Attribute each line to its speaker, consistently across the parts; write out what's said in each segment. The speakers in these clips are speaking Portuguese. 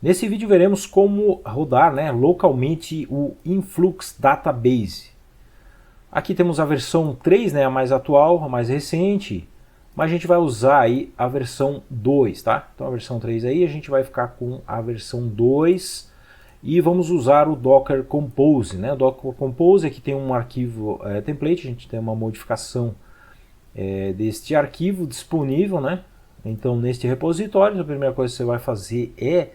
Speaker 1: Nesse vídeo veremos como rodar, né, localmente o Influx Database. Aqui temos a versão 3, né, a mais atual, a mais recente, mas a gente vai usar aí a versão 2, tá? Então a versão 3 aí a gente vai ficar com a versão 2 e vamos usar o Docker Compose, né? O Docker Compose aqui tem um arquivo template, a gente tem uma modificação deste arquivo disponível, né? Então neste repositório a primeira coisa que você vai fazer é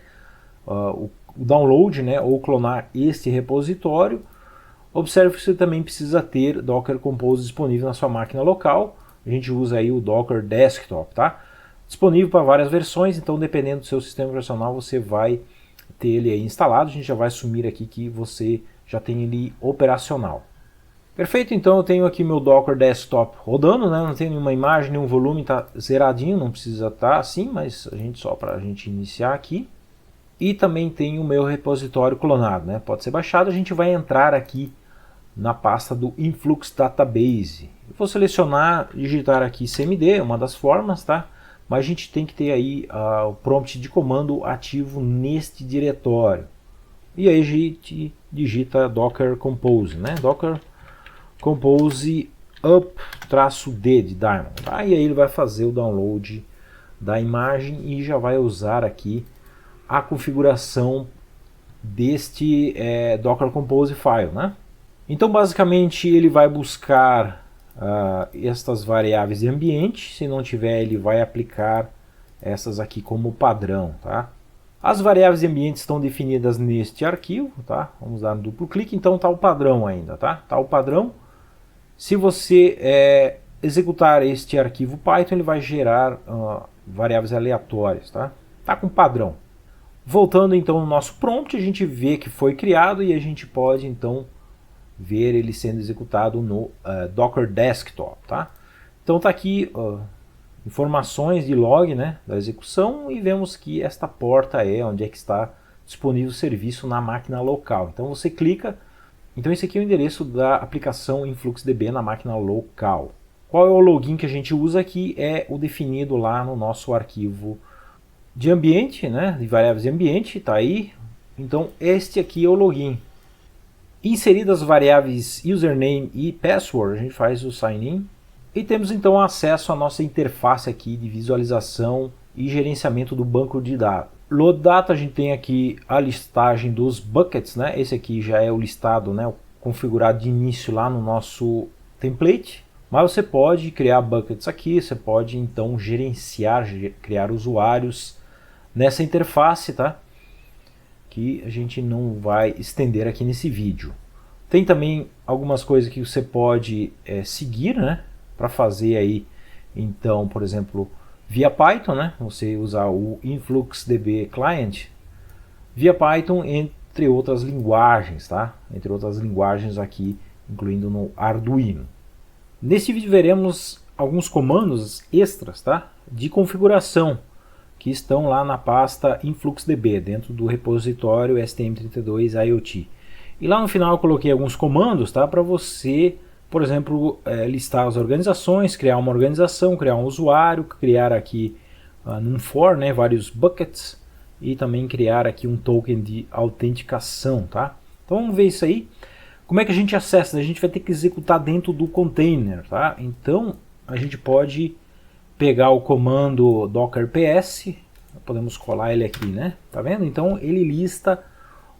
Speaker 1: o download, né, ou clonar este repositório. Observe que você também precisa ter Docker Compose disponível na sua máquina local. A gente usa aí o Docker Desktop, tá? Disponível para várias versões, então dependendo do seu sistema operacional você vai ter ele aí instalado. A gente já vai assumir aqui que você já tem ele operacional. Perfeito, então eu tenho aqui meu Docker Desktop rodando, né? Não tem nenhuma imagem, nenhum volume, tá zeradinho, não precisa estar assim, mas só para a gente iniciar aqui. E também tem o meu repositório clonado, né? Pode ser baixado. A gente vai entrar aqui na pasta do Influx Database. Eu vou selecionar, digitar aqui cmd, uma das formas, tá? Mas a gente tem que ter aí o prompt de comando ativo neste diretório. E aí a gente digita Docker Compose, né? Docker Compose up-d de Diamond, tá? E aí ele vai fazer o download da imagem e já vai usar aqui a configuração deste Docker Compose file, né? Então basicamente ele vai buscar estas variáveis de ambiente. Se não tiver, ele vai aplicar essas aqui como padrão, tá? As variáveis de ambiente estão definidas neste arquivo, tá? Vamos dar um duplo clique, então está o padrão ainda, tá? Tá o padrão. Se você executar este arquivo Python, ele vai gerar variáveis aleatórias, tá? Tá com padrão. Voltando então no nosso prompt, a gente vê que foi criado e a gente pode então ver ele sendo executado no Docker Desktop, tá? Então tá aqui informações de log, né, da execução, e vemos que esta porta é onde é que está disponível o serviço na máquina local. Então você clica, então esse aqui é o endereço da aplicação InfluxDB na máquina local. Qual é o login que a gente usa aqui? É o definido lá no nosso arquivo de ambiente, né, de variáveis de ambiente, está aí. Então este aqui é o login. Inseridas as variáveis username e password, a gente faz o sign in. E temos então acesso à nossa interface aqui de visualização e gerenciamento do banco de dados. Load data, a gente tem aqui a listagem dos buckets, né? Esse aqui já é o listado, né, configurado de início lá no nosso template. Mas você pode criar buckets aqui, você pode então gerenciar, criar usuários nessa interface, tá? Que a gente não vai estender aqui nesse vídeo. Tem também algumas coisas que você pode seguir, né? Para fazer aí, então, por exemplo, via Python, né? Você usar o InfluxDB Client via Python, entre outras linguagens, tá? Entre outras linguagens aqui, incluindo no Arduino. Nesse vídeo veremos alguns comandos extras, tá? De configuração, que estão lá na pasta InfluxDB, dentro do repositório STM32IoT. E lá no final eu coloquei alguns comandos, tá, para você, por exemplo, listar as organizações, criar uma organização, criar um usuário, criar aqui num for, né, vários buckets, e também criar aqui um token de autenticação, tá? Então vamos ver isso aí. Como é que a gente acessa? A gente vai ter que executar dentro do container, tá? Então a gente pode pegar o comando docker ps, podemos colar ele aqui, né? Tá vendo? Então ele lista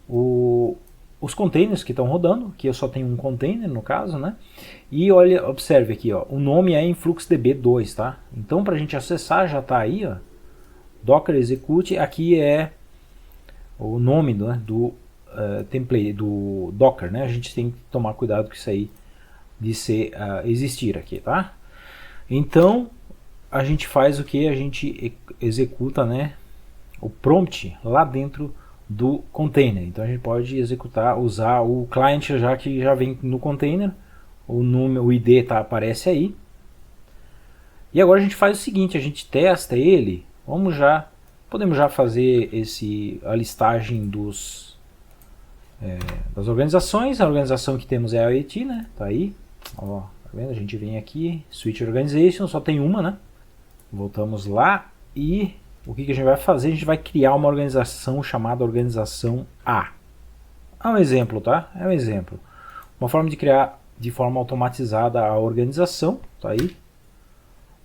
Speaker 1: os containers que estão rodando. Aqui eu só tenho um container no caso, né? E olha, observe aqui, ó, o nome é InfluxDB2, tá? Então para a gente acessar já está aí, ó, docker execute. Aqui é o nome do template do Docker, né? A gente tem que tomar cuidado com isso aí de existir aqui, tá? Então a gente faz o que? A gente executa, né, o prompt lá dentro do container. Então a gente pode executar, usar o client já que já vem no container, o número, o ID aparece aí. E agora a gente faz o seguinte, a gente testa ele. Podemos já fazer a listagem das organizações. A organização que temos é a IoT, né? Tá aí. Ó, tá vendo? A gente vem aqui, Switch Organization, só tem uma, né? Voltamos lá e o que a gente vai fazer? A gente vai criar uma organização chamada organização A. É um exemplo, tá? É um exemplo. Uma forma de criar de forma automatizada a organização, tá aí.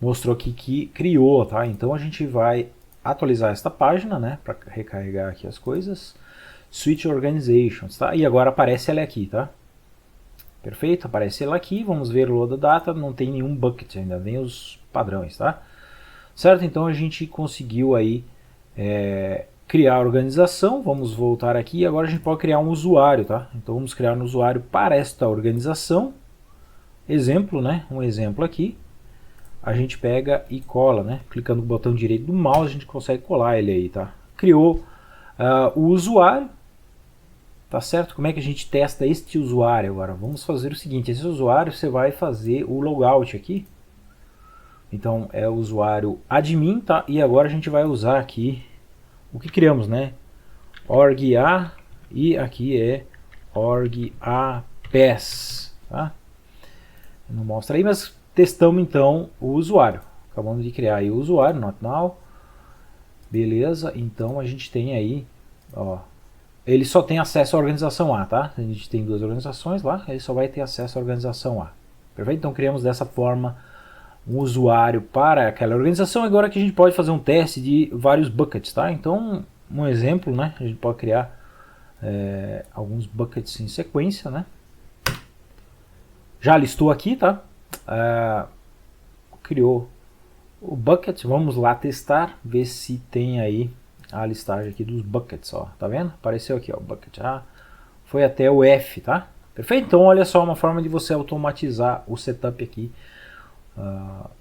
Speaker 1: Mostrou aqui que criou, tá? Então a gente vai atualizar esta página, né? Para recarregar aqui as coisas. Switch Organizations, tá? E agora aparece ela aqui, tá? Perfeito, aparece ela aqui. Vamos ver o load data, não tem nenhum bucket, ainda vem os padrões, tá? Certo? Então a gente conseguiu aí criar a organização. Vamos voltar aqui e agora a gente pode criar um usuário, tá? Então vamos criar um usuário para esta organização. Exemplo, né? Um exemplo aqui. A gente pega e cola, né? Clicando no botão direito do mouse a gente consegue colar ele aí, tá? Criou o usuário, tá certo? Como é que a gente testa este usuário agora? Vamos fazer o seguinte, esse usuário você vai fazer o logout aqui. Então é o usuário admin, tá? E agora a gente vai usar aqui o que criamos, né? org-a e aqui é org-a-pass, tá? Não mostra aí, mas testamos então o usuário. Acabamos de criar aí o usuário, not now. Beleza, então a gente tem aí, ó, ele só tem acesso à organização A, tá? A gente tem duas organizações lá, ele só vai ter acesso à organização A. Perfeito? Então criamos dessa forma um usuário para aquela organização. Agora que a gente pode fazer um teste de vários buckets, tá? Então, um exemplo, né? A gente pode criar alguns buckets em sequência, né? Já listou aqui, tá? Criou o bucket, vamos lá testar, ver se tem aí a listagem aqui dos buckets, ó, tá vendo? Apareceu aqui, ó, bucket A, foi até o F, tá? Perfeito? Então olha só uma forma de você automatizar o setup aqui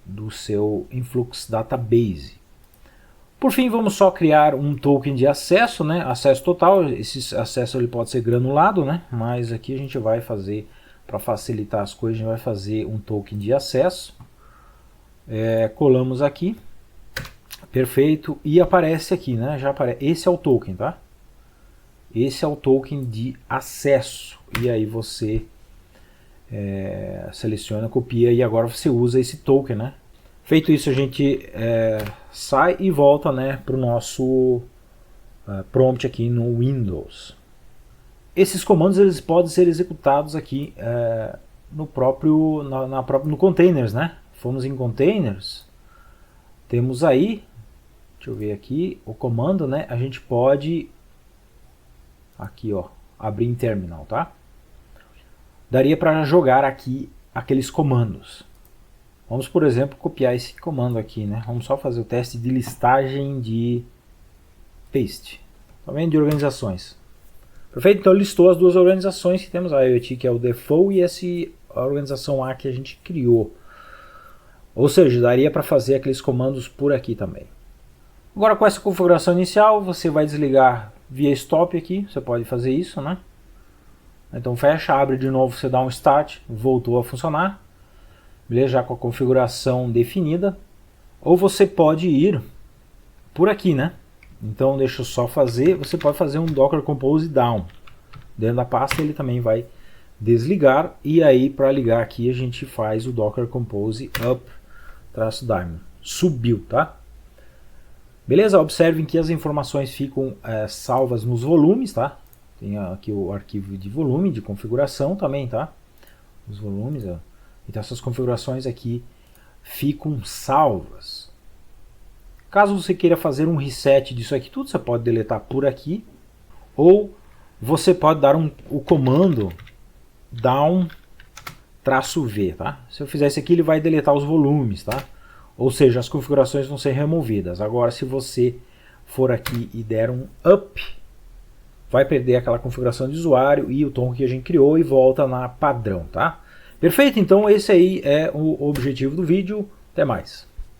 Speaker 1: do seu Influx Database. Por fim, vamos só criar um token de acesso, né? Acesso total, esse acesso ele pode ser granulado, né? Mas aqui a gente vai fazer, para facilitar as coisas, a gente vai fazer um token de acesso. Colamos aqui, perfeito, e aparece aqui, né? Já aparece, esse é o token, tá? Esse é o token de acesso, e aí você seleciona, copia e agora você usa esse token, né? Feito isso a gente sai e volta, né, para o nosso prompt aqui no Windows. Esses comandos eles podem ser executados aqui no containers, né? Fomos em containers, temos aí, deixa eu ver aqui, o comando, né? A gente pode aqui, ó, abrir em terminal, tá? Daria para jogar aqui aqueles comandos. Vamos, por exemplo, copiar esse comando aqui, né? Vamos só fazer o teste de listagem de paste, tá vendo? De organizações. Perfeito? Então listou as duas organizações que temos, a IoT, que é o default, e a organização A que a gente criou. Ou seja, daria para fazer aqueles comandos por aqui também. Agora com essa configuração inicial, você vai desligar via stop aqui, você pode fazer isso, né? Então fecha, abre de novo, você dá um start, voltou a funcionar. Beleza? Já com a configuração definida. Ou você pode ir por aqui, né? Então deixa eu só fazer, você pode fazer um Docker Compose down. Dentro da pasta ele também vai desligar, e aí para ligar aqui a gente faz o Docker Compose up -daemon. Subiu, tá? Beleza? Observem que as informações ficam salvas nos volumes, tá? Tem aqui o arquivo de volume, de configuração também, tá? Os volumes, ó. Então essas configurações aqui ficam salvas. Caso você queira fazer um reset disso aqui tudo, você pode deletar por aqui, ou você pode dar o comando down-v, tá? Se eu fizer isso aqui, ele vai deletar os volumes, tá? Ou seja, as configurações vão ser removidas. Agora, se você for aqui e der um up, vai perder aquela configuração de usuário e o tom que a gente criou e volta na padrão, tá? Perfeito? Então esse aí é o objetivo do vídeo. Até mais.